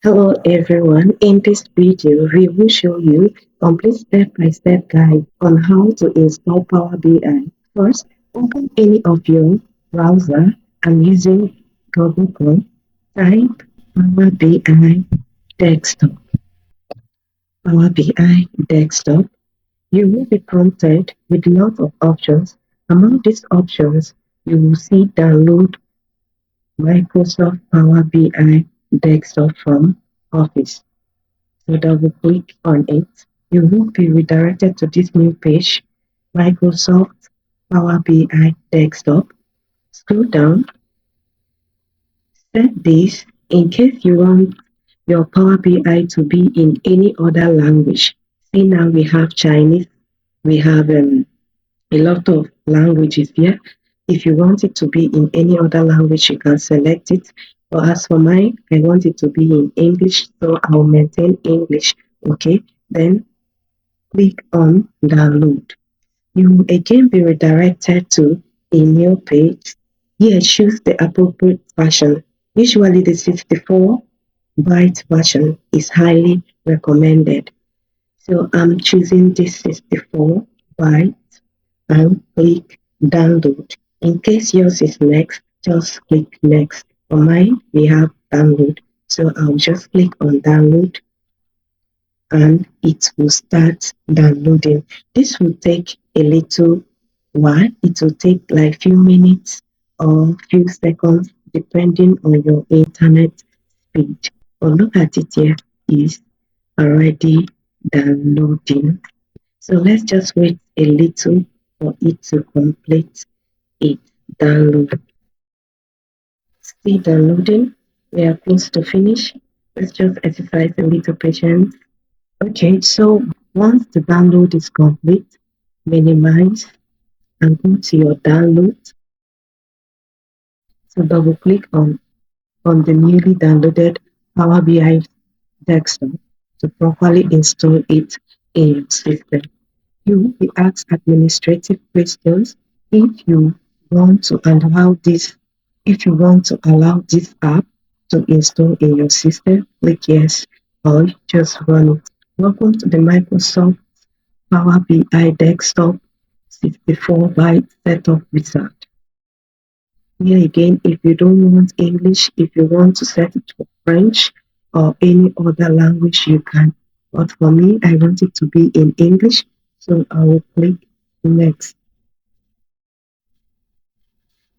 Hello everyone, in this video we will show you complete step-by-step guide on how to install Power BI. First, open any of your browser. I'm using Google Chrome. Type Power BI Desktop. Power BI Desktop. You will be prompted with lots of options. Among these options, you will see download Microsoft Power BI Desktop from Office. So double-click on it. You will be redirected to this new page, Microsoft Power BI Desktop. Scroll down, set this in case you want your Power BI to be in any other language. See now we have Chinese, we have a lot of languages here. If you want it to be in any other language, you can select it. But as for mine, I want it to be in English, so I'll maintain English. Okay, then click on download. You will again be redirected to a new page. Here, choose the appropriate version. Usually, the 64-byte version is highly recommended. So I'm choosing this 64-byte and click download. In case yours is next, just click next. For mine, we have download. So I'll just click on download and it will start downloading. This will take a little while. It will take like few minutes or few seconds depending on your internet speed. But look at it here, is already downloading. So let's just wait a little for it to complete its download. Still downloading. We are close to finish. Let's just exercise a little patience. Okay, so once the download is complete, minimize and go to your download. So double click on the newly downloaded Power BI desktop to properly install it in your system. You will be asked administrative questions if you want to allow this app to install in your system. Click yes or just run it. Welcome to the Microsoft Power BI Desktop 64-byte setup wizard. Here again, if you don't want English, if you want to set it for French or any other language, you can. But for me, I want it to be in English, so I will click next.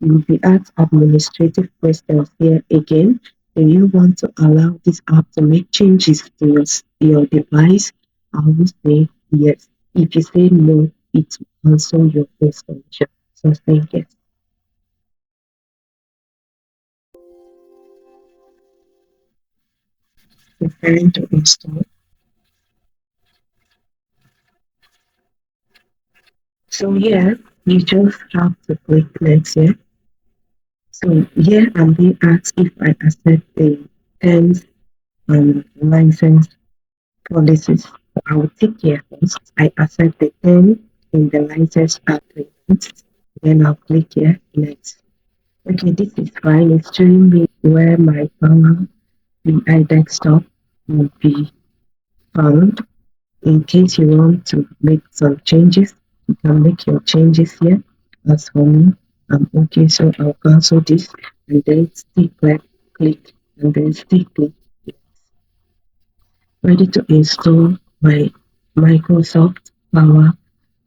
You will be asked administrative questions here again. Do you want to allow this app to make changes to your device? I will say yes. If you say no, it will cancel your installation. So say yes. Preparing to install. So here, you just have to click next here. So here I'm being asked if I accept the terms and license policies. I will tick here first. I accept the term in the license agreement. Then I'll click here next. Okay, this is fine. It's showing me where my Power BI desktop will be found. In case you want to make some changes, you can make your changes here. As for me, I'm okay, so I'll cancel this and then still click and then still click. Ready to install my Microsoft Power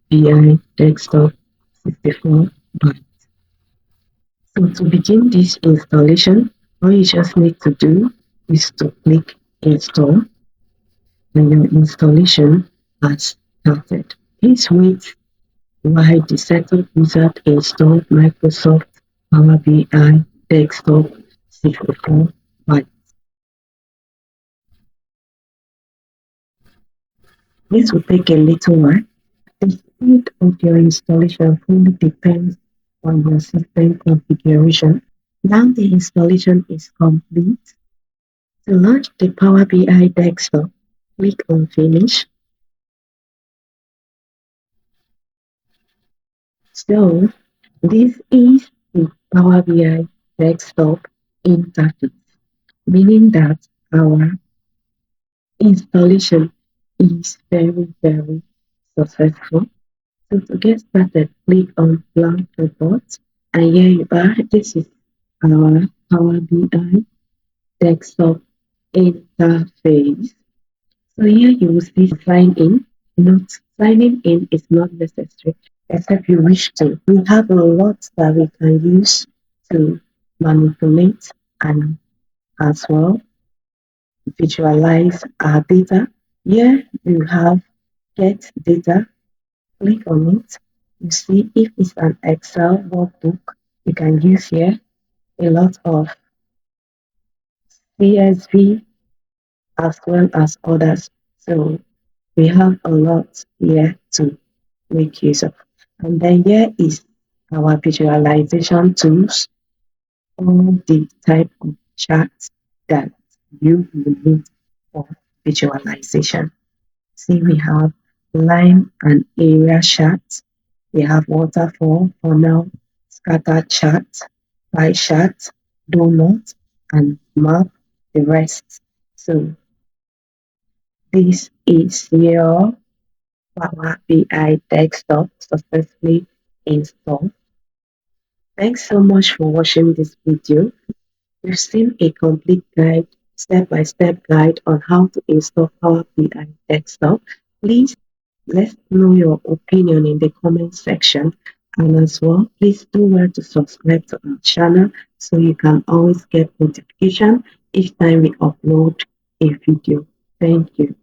BI Desktop 64-byte. So to begin this installation, all you just need to do is to click install and your installation has started. Please wait while the setup wizard installed Microsoft Power BI Desktop 64-byte. This will take a little while. The speed of your installation fully depends on your system configuration. Now the installation is complete. To launch the Power BI Desktop, click on Finish. So this is the Power BI Desktop interface, meaning that our installation is very successful. So to get started, click on Blank Report, and here you are. This is our Power BI desktop interface. So here you will see sign in. Not signing in is not necessary except you wish to. We have a lot that we can use to manipulate and as well visualize our data. Here you have get data. Click on it. You see if it's an Excel workbook, you can use here a lot of CSV as well as others. So we have a lot here to make use of. And then here is our visualization tools, all the type of charts that you will need for visualization. See, we have line and area charts. We have waterfall, funnel, scatter chart, pie chart, donut, and map the rest. So this is your Power BI desktop successfully installed. Thanks so much for watching this video. You've seen a complete guide, step-by-step guide on how to install Power BI desktop. Please let us know your opinion in the comment section. And as well, please do well to subscribe to our channel so you can always get notification each time we upload a video. Thank you.